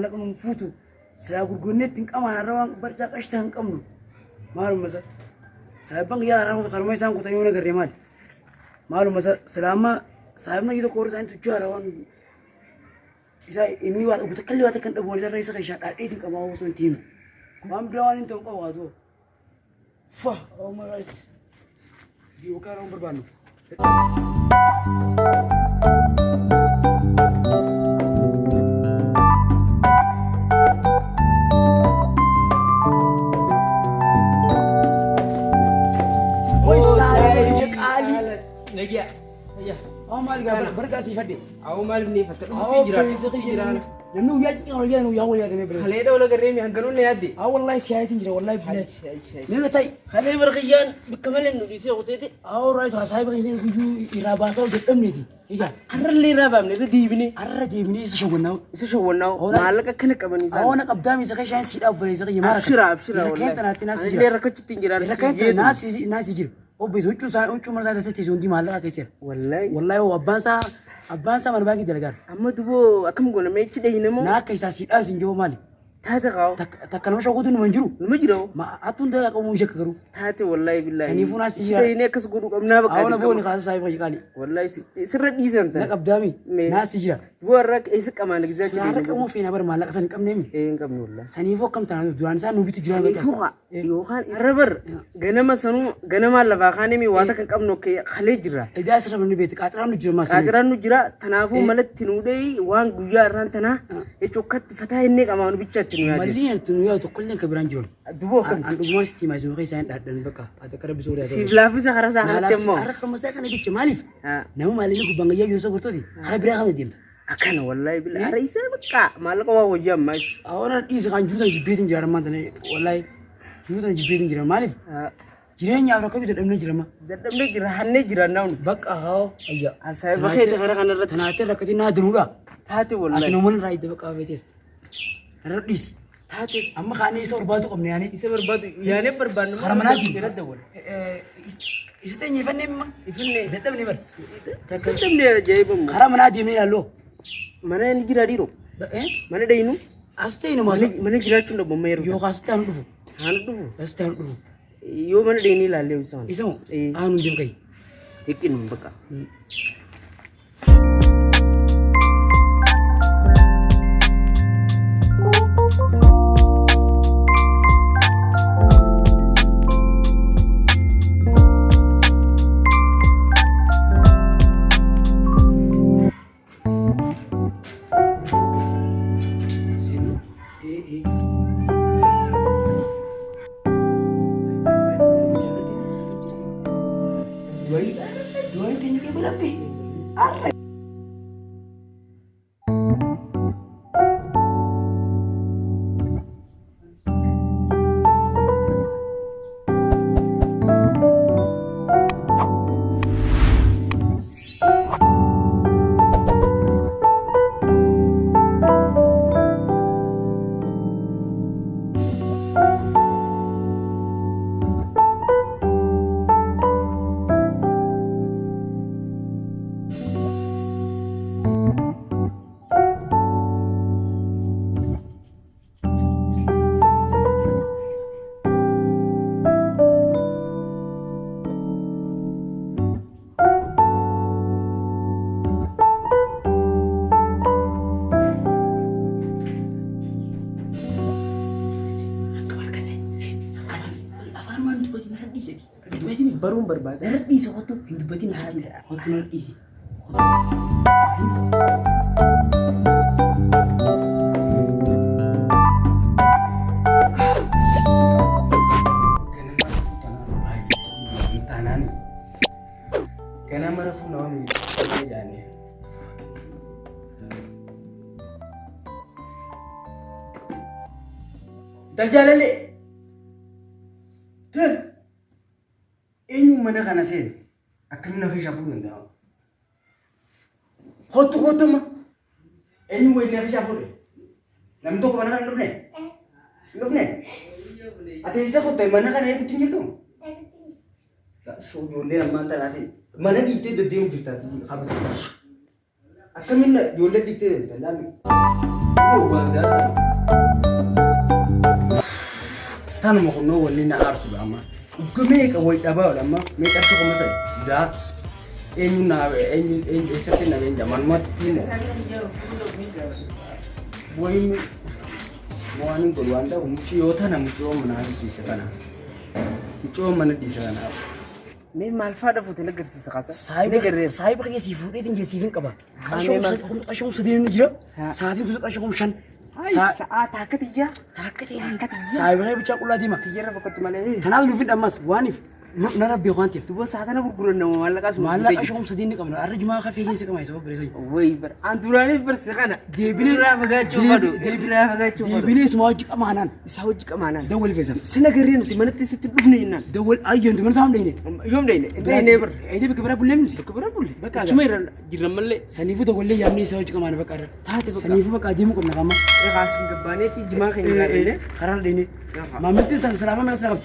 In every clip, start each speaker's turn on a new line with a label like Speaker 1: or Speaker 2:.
Speaker 1: مالك من فوتو سأقول قلنت إنك أمان الروان برجع أشتهن كملو معلوم مثلا سأبان يا راه خرمي سان كنت يونا كريمان معلوم مثلا سلامة سأبنا يدو كورس أنت تجوا روان إذا إني وقت بتكلم وقت كنت أبغى نزار رئيس كيشان أدي تك أبغى وصل تيم ما بدوان أنت أبغى وادو فا أو ما رايت يوكا رام بربانو
Speaker 2: نجيا يا
Speaker 1: أو مالك بركة سيفدي
Speaker 2: أو مال بني فتح تجيران
Speaker 1: لأنه يجي رجال وياه يا جماعة
Speaker 2: خليه ولا قريمي هنقولون يادي
Speaker 1: والله سيايتين جرا والله بلاد نيجا تاي
Speaker 2: خليه برخيان بكمل إنه بيسي وتيتي
Speaker 1: أو رئيس صاحب يجي يجوا يراباسا وجتمني دي إيجا
Speaker 2: أنا اللي رابم نبي ديبني
Speaker 1: أرى ديبني إيش شغلنا
Speaker 2: إيش شغلنا مالك كنا كمان إنسان
Speaker 1: أو أنا قدامي سكيش عن سيد أبو بريزة يمارك
Speaker 2: أبشرة
Speaker 1: والله كنت أنا تناس
Speaker 2: اللي ركضت تنجران
Speaker 1: ناس يجير أو بيزوجوا ساي أو شو مرة تتجون دي مالك كيسير
Speaker 2: والله
Speaker 1: والله هو أبانسا من باقي دلقان
Speaker 2: أما تبو أكمل قلنا ما يجي ده ينمو
Speaker 1: ناكيس أسيد أسنجو مالي
Speaker 2: تهات قاو
Speaker 1: تكلم شو قدون
Speaker 2: منجرو
Speaker 1: ما أتون ده أكو موجك كرو
Speaker 2: تهات والله بالله
Speaker 1: سنيفونا سيجا
Speaker 2: تيني كس قدو أمنا بكا
Speaker 1: أو نبوني خاص سايب كالي
Speaker 2: والله سر ديزن
Speaker 1: نك أبدامي ناس سيجا
Speaker 2: بورك إيش كمان نجزاك
Speaker 1: سيارك أمو فينا بر مالك سن كم نمي
Speaker 2: إيه كم والله
Speaker 1: سنيفو كم تانو دوان سان نوبي تجرا
Speaker 2: سنيفو يوخان ربر جنما سنو جنما لباخاني مي واتك كم نوكي خليجرا
Speaker 1: إذا أسرف من البيت كاتران نجرا ما سن
Speaker 2: كاتران نجرا تنافو ملت تنودي وان جوجا رانتنا يشوكت فتاة إنك أمانو بيتشاتني
Speaker 1: مالين تنويا تقولن كبران جون
Speaker 2: دبوكم
Speaker 1: عند ماستي ما زوجي سان دادن بكا أتكرر بسوريا
Speaker 2: سيفلافي سخرا سخرا تمو
Speaker 1: أعرف مساكن بيتش مالف نمو مالين كوبانجيا يوسف قرطودي هاي برا خم ديمت
Speaker 2: أكان والله بالله رئيس بكا مالك هو وجام ماش
Speaker 1: أنا إيش كان جوزان جبيتين جرا ما تاني والله جوزان جبيتين جرا مالف جيران يا ركوب تدمن جرا ما
Speaker 2: تدمن جرا هني جرا ناون
Speaker 1: بكا هاو أيا
Speaker 2: أساي بخيت خير خان الرت
Speaker 1: تناتي ركتي نادنولا
Speaker 2: تاتي والله
Speaker 1: أكنو من رايد بكا بيتس رديس
Speaker 2: تاتي
Speaker 1: أما خاني يسور بادو قمني يعني
Speaker 2: يسور بادو يعني بربان
Speaker 1: هرمناجي
Speaker 2: يرد دول
Speaker 1: إستني يفني ما
Speaker 2: يفني
Speaker 1: تدمني بر
Speaker 2: تدمني جايبهم
Speaker 1: هرمناجي مين يالو
Speaker 2: mana yang jira diro mana dah inu
Speaker 1: أستينو ما
Speaker 2: mana jira cunda bomber
Speaker 1: يو خاستان دفو
Speaker 2: hanu
Speaker 1: أستان دفو
Speaker 2: yo mana dah ini lalu usan
Speaker 1: إسمو أنا نجيب كي
Speaker 2: ikin baka
Speaker 1: dua ini kayak berarti
Speaker 2: baru berbagi
Speaker 1: Erdi sesuatu pintu batin hati hotel isi
Speaker 2: Kena marafu na wani jani
Speaker 1: Dagjalale Tun Eenyu mana kana seen akkana fi shafu nda hotu ma eenyu wayne fi shafu nam to mana kana lufne ate isa ko tay mana kana ekutin jirtu so jolle namma talati mana difte de dem jirta ti habata
Speaker 2: أكملنا يولد دكتور تنامي تانا ما كنا ولينا عارف بأما كمية كوي أبا لما ميت أشوف مثلا ذا إننا إن إستنا من zaman mati boy موانين قلواندا ومشي يوتنا مشيو منا di sana مشيو منا di sana مين ما الفادا فوت نقدر سكاسة
Speaker 1: سايب خي سيفود إذن جسيفين كبا أشوم سدين نجيا ساعتين تلك أشوم شن
Speaker 2: ساعة تاكتيجا
Speaker 1: سايب خي بيجا كلها ديما
Speaker 2: تجرا فقط ماله
Speaker 1: تنال نفيد أمس وانيف نرى بيوانتي
Speaker 2: تبغى ساعتنا بقولنا مالك أسمع
Speaker 1: مالك أشوم سدين كمان أرجع ما خفيف جنسك ما يسوي بريسي
Speaker 2: ويبر أنتوراني برسخنا ديبني رافقات شوفادو ديبني رافقات شوفادو
Speaker 1: ديبني اسمه أمانان
Speaker 2: يسوي كمان
Speaker 1: دول فيزا
Speaker 2: سنقرين تمنى تستبدلني هنا
Speaker 1: دول أي يوم تمن سام ديني
Speaker 2: يوم ديني ديني بر
Speaker 1: إيدي بكبر بقول لهم
Speaker 2: بكبر بقول
Speaker 1: بكا
Speaker 2: شو مير جرام ملة
Speaker 1: سنيفو دول لي يامني يسوي كمان بكرة سنيفو بكا ديمو كنا كمان
Speaker 2: قاسم قباني تي جماعة خير
Speaker 1: خرال ديني ما ملتي سلامة ما سلام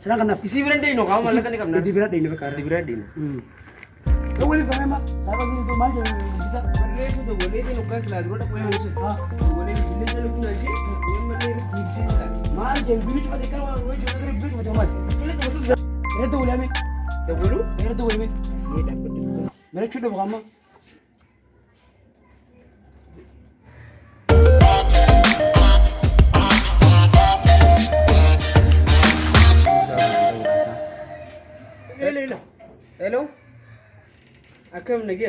Speaker 1: سلام كنا
Speaker 2: isi beranda ini kau malah kan ini kamna
Speaker 1: di berat dini bekar
Speaker 2: di beranda ini
Speaker 1: boleh kau mah sahabat ini tu macam bisa
Speaker 2: boleh itu boleh itu nukas lah dulu tak boleh masuk boleh ini jalan pun aja yang mana tipsi lah
Speaker 1: mal jam dulu cuma dekat orang dulu cuma dekat beli macam mana ini tu boleh me
Speaker 2: tak boleh
Speaker 1: ini tu boleh me
Speaker 2: ini dapat
Speaker 1: mereka cuci bukan mah
Speaker 2: hello akam nagi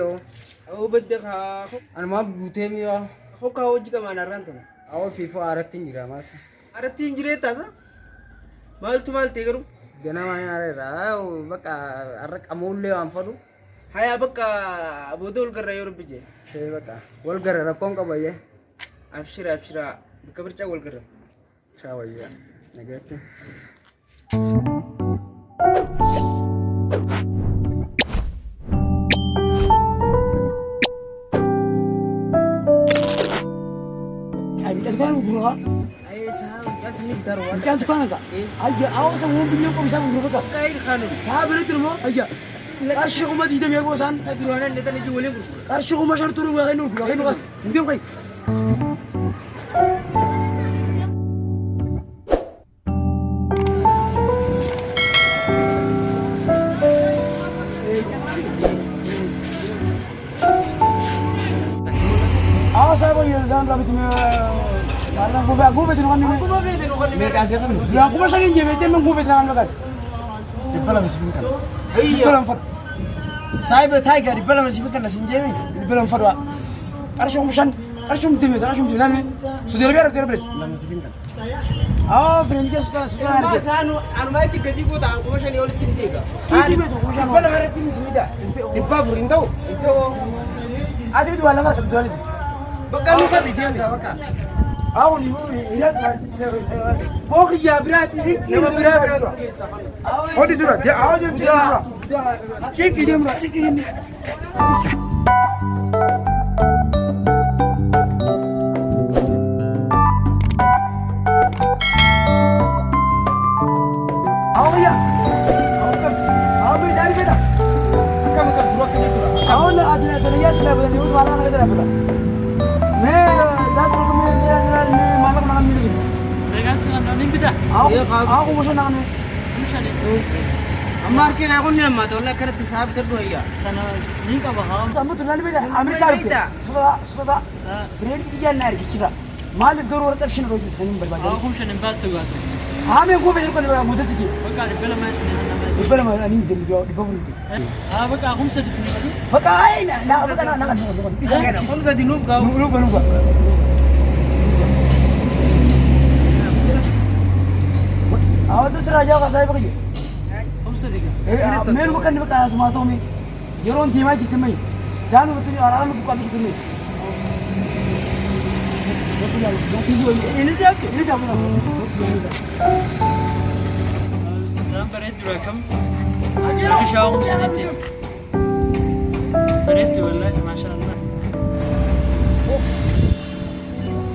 Speaker 2: oh aku bedek aku
Speaker 1: anu mah butuh ya
Speaker 2: aku kau jika mana rantan
Speaker 1: aku FIFA aratin jira mas
Speaker 2: aratin jira tasa mal tu mal tegeru
Speaker 1: gana mana ada baka arak amulle amfadu
Speaker 2: haya baka bodol garra yor bije
Speaker 1: saya baka wal garra rakon ka baye
Speaker 2: abshira bakabarcha wal garra
Speaker 1: shawaya nagati Kan guru
Speaker 2: ay sahab kasni darwa
Speaker 1: kan tukang ka aja awas mau beli kok bisa guru ka
Speaker 2: kair khanu
Speaker 1: sahab itu terus aja karşı kuma di dem yago san
Speaker 2: tadurana neta ne jole guru
Speaker 1: karşı kuma şart turu ga kainu ga kainu kas ndem kai awas apa ya dan rabit me Karena gue betul kan ini. Mereka sih kan. Ya aku masa ini jadi memang gue betul kan. Di dalam masih bukan. Iya. Di dalam fat. Saya bertanya di dalam masih bukan nasi jemi. Di dalam fatwa. Karena musan, karena mungkin, karena mungkin nanti. Sudah lebih ada beres. Dalam masih bukan. Oh, friend kita sudah.
Speaker 2: Mas anu mai ci gaji ko ta ko masa ne wala ci diga.
Speaker 1: Ini betul gue jangan. Kalau ada tim semida. Di pavur itu. Ada itu wala kan betul. Bakal lupa di sini. Aku ni lihat oh ya berarti nama berarti oh di surat dia awal dia cek ini oh ya aku cari beda kamu kan dua kali kau nak ada dia sudah berani untuk orang ada berapa malam ini.
Speaker 2: Mereka senang nonton kita.
Speaker 1: Aku musuh nang nih.
Speaker 2: Musuh nih. Amar ke aku ni amma to Allah kerja sahab terdo ya. Sana ni ka baham.
Speaker 1: Sama tu lalu beda Amerika kita. Sudah. Friend dia nar kira. Malik ضرورة ترشين روجي تخلين بالباجي.
Speaker 2: أخوم شن إنفاستو قاتو.
Speaker 1: هامي قوة يلقون بقى مدرسة.
Speaker 2: بقى البلا ما يسمع أنا.
Speaker 1: البلا ما أمين دم جو دبابون دي.
Speaker 2: بقى أخوم سدسني بدو.
Speaker 1: بقى أين لا بقى أنا.
Speaker 2: أخوم سدي نوب قاو.
Speaker 1: نوب. أو تسرع جاوا كسائب كذي.
Speaker 2: أخوم سدي
Speaker 1: كا. مين بكن بقى سماه تومي. يرون ديما كتمي. زانو بتري أرام بقى كتمي. Ini siapa?
Speaker 2: Saya berat rakam. Aku syawam sedikit. Berat والله ما شاء الله.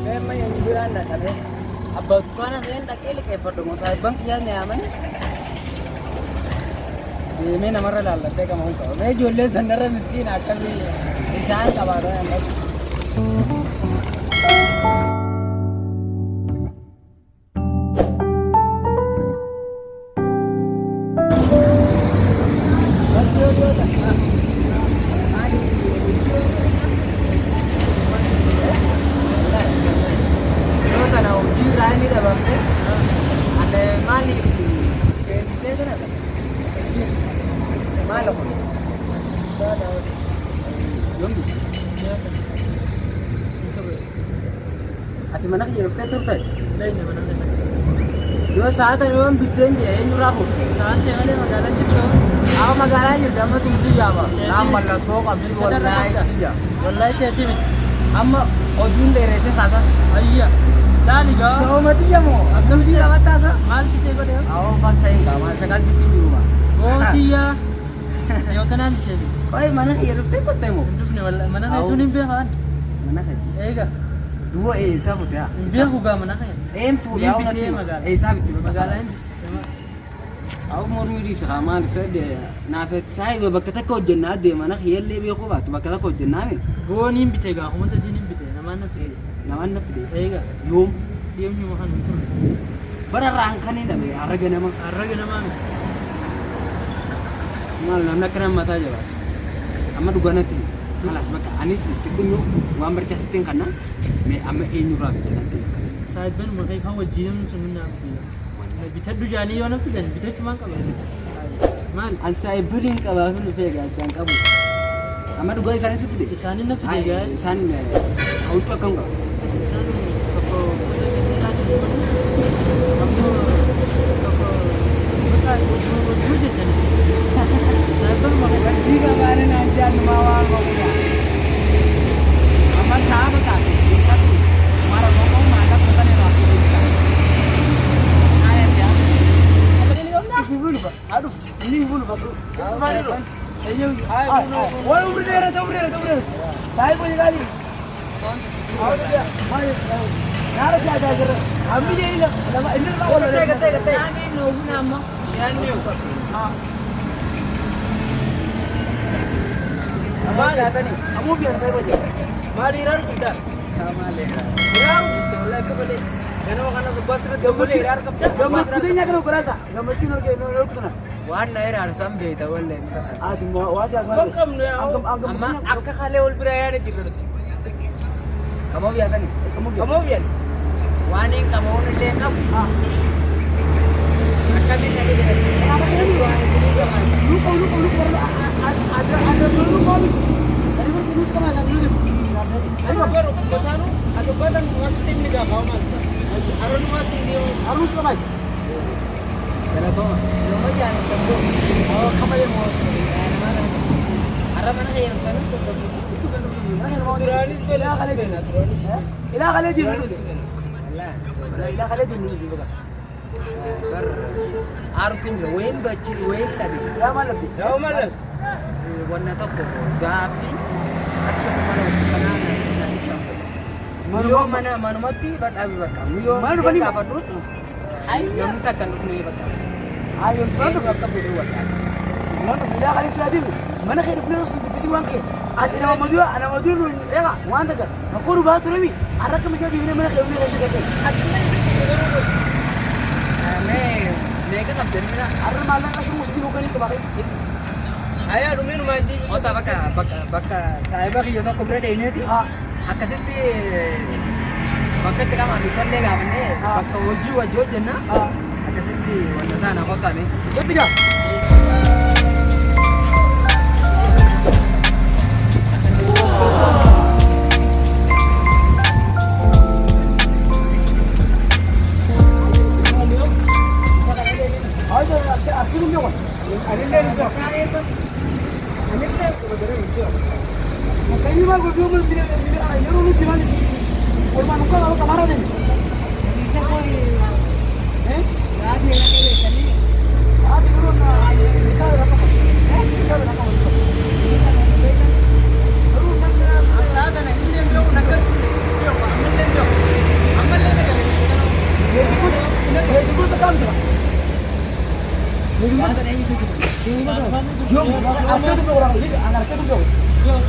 Speaker 1: Memang yang bilang ada. Abang mana saya tak elok effort dong. Saya bang ya ni aman. Ini nama rala Allah. Tega mau kau. Saya jual sendiri miskin akal ni.
Speaker 2: Isaan qabaadha yaalladhu. Ati mana kerja ruftah turtai? Dua saat ada orang bikin dia ini ramu.
Speaker 3: Saat yang ada magalan itu.
Speaker 2: Aku magalan itu dah mah tunggu ya apa? Lama lah tu kami wallahi dia.
Speaker 3: Wallahi tiada mit.
Speaker 2: Amma odun deh rasa tasa.
Speaker 3: Ayya. Dah ni kau.
Speaker 2: So mati ya mo. Abdul dia lewat tasa.
Speaker 3: Mal kita kau dia.
Speaker 2: Aku pas saya kau mal sekarang di sini rumah.
Speaker 3: Oh dia. Yo tanam kita.
Speaker 2: Kau mana kerja ruftah kau temu?
Speaker 3: Terus ni wallahi mana itu ni behan.
Speaker 2: Mana kerja?
Speaker 3: Ega.
Speaker 2: Dua sah betul ya.
Speaker 3: Dia juga mana kan?
Speaker 2: Full ya orang tu. Sah betul.
Speaker 3: Magalan.
Speaker 2: Aku mau mudi sekarang saya nafet saya berkata kau jenah deh mana khayal lebih aku bat berkata kau jenah ni.
Speaker 3: Gua ni bitega, aku masa ni bitega. Nama nafid.
Speaker 2: Nama nafid.
Speaker 3: Ega.
Speaker 2: Yom.
Speaker 3: Dia ni makan betul.
Speaker 2: Berarangkan ni dah be. Araga nama.
Speaker 3: Arraga nama.
Speaker 2: Mal nama kena mata aja bat. Amma duga nanti. Kalas baka anis tikunyo. Gua berkasitin kana. Me amma nyurah betul nanti.
Speaker 3: Saya ben mereka kau jiran semuanya. Bicara dua ni orang tu kan, bicara cuma kau. Mal.
Speaker 2: Saya beri kau bahkan tu fega jangan kamu. Amma duga isan itu betul.
Speaker 3: Isan ni nafid ya.
Speaker 2: Isan kau tu akan kau.
Speaker 3: Isan kau foto ni nasi ni mana? Kau betul betul je kan. Saya ben mereka.
Speaker 2: Jika mana nanti anu mawar kau punya. Amma sahabat tak. Satu. Marah ngomong mana kita ni rasu kita.
Speaker 1: Aduh, ini bulu batu. Mari lu. Woi, udah. Saya punya kali. Mari. Harus ada aja. Kami je ini. Nama ini lah. Kata.
Speaker 2: Kami nunggu nama.
Speaker 1: Yani.
Speaker 2: Apa kata ni?
Speaker 1: Kamu biar saya baca. Mari rar kita.
Speaker 2: Sama lera.
Speaker 1: Rar kita boleh kembali. Kenapa karena bus itu boleh rar kita. Gambar kudanya kan berasa. Gambar kita nak kita.
Speaker 2: Wan nair harus sambil tahu leh.
Speaker 1: Adi mau wasiat mana? Angkam.
Speaker 2: Amma akka khale ul beraya ni tiru. Kamu biar tadi.
Speaker 1: Kamu biar.
Speaker 2: Wan yang kamu leh kamu. Akka ni tadi.
Speaker 1: Apa ini? Lupa. Ada dulu kali. Tadi baru sama dulu. Ada baru batanu atau batan masuk tim ni kau masuk. Arun masih dia. Arun kau masuk.
Speaker 2: Kenapa? Rumah jangan tentu.
Speaker 1: Oh, kamu yang mau.
Speaker 2: Arah mana yang tentu tentu.
Speaker 1: Turanis bela kali bela. Ila kali di dulu. Ila kali di dulu.
Speaker 2: Ber arupin wain bacil wain tadi.
Speaker 1: Ya malam.
Speaker 2: Warna toko zafi. Asyik mana mana mati bat abi bakam.
Speaker 1: Mana bani
Speaker 2: apa dulu? Ayo minta kan ni bakam.
Speaker 1: Ayo
Speaker 2: Itu bakam berdua.
Speaker 1: Mana ila kali sudah di. Mana khair plus di sini wangke. Ati nama madua, ana madua lu. Ya, wanda kan. Aku ru bahas remi. Arah ke macam di mana khair plus kasih.
Speaker 2: Mereka tak jadi lah.
Speaker 1: Arah malah kasih mesti bukan itu pakai. Ayah rumah mati.
Speaker 2: Oh tak baka saya bagi jodoh kubra deh ini tu. Akasiti baka kita manusia lega ni. Baka wajib wajib jena. Akasiti wajib sana kota ni.
Speaker 1: Ketiga. Kayaknya mah gue belum bilang ayo lu gimana? Orang muka kalau kamar ada nih.
Speaker 2: Sisa koi. Saat ni
Speaker 1: Saat itu na kita berapa? Kita berapa? Terus sampai
Speaker 2: saat ada ni lembut nak kerja ni. Lembut. Amal lembut kan?
Speaker 1: itu sekam tu.
Speaker 2: Saat ada ni sih.
Speaker 1: Jom, apa tu orang ini? Anak tu tu.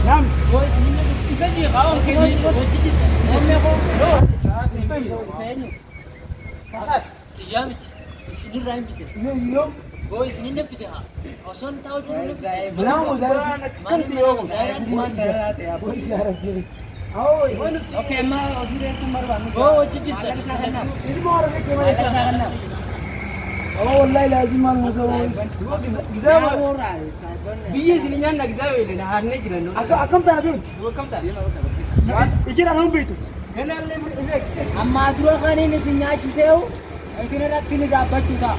Speaker 1: نعم
Speaker 3: كويس منك تسجي قاوم كذي وجدت
Speaker 1: فساد
Speaker 3: تجامد السنين رايم بيتر
Speaker 1: يوم
Speaker 3: كويس نين فتها عشان تعود
Speaker 1: نعم وزارة كنت يوم
Speaker 2: اوكي ما ادري مره
Speaker 3: هو وجدت
Speaker 1: والله لازم ما نسوي جزاوة
Speaker 2: بيجي سنين نجزاوي لنا هنجرن
Speaker 1: أكم ترى بيوت
Speaker 2: كم تاني
Speaker 1: يجي أنا هم بيتو
Speaker 2: amma dura kan ini sinya kiseu isine ratti ni jabbatu ta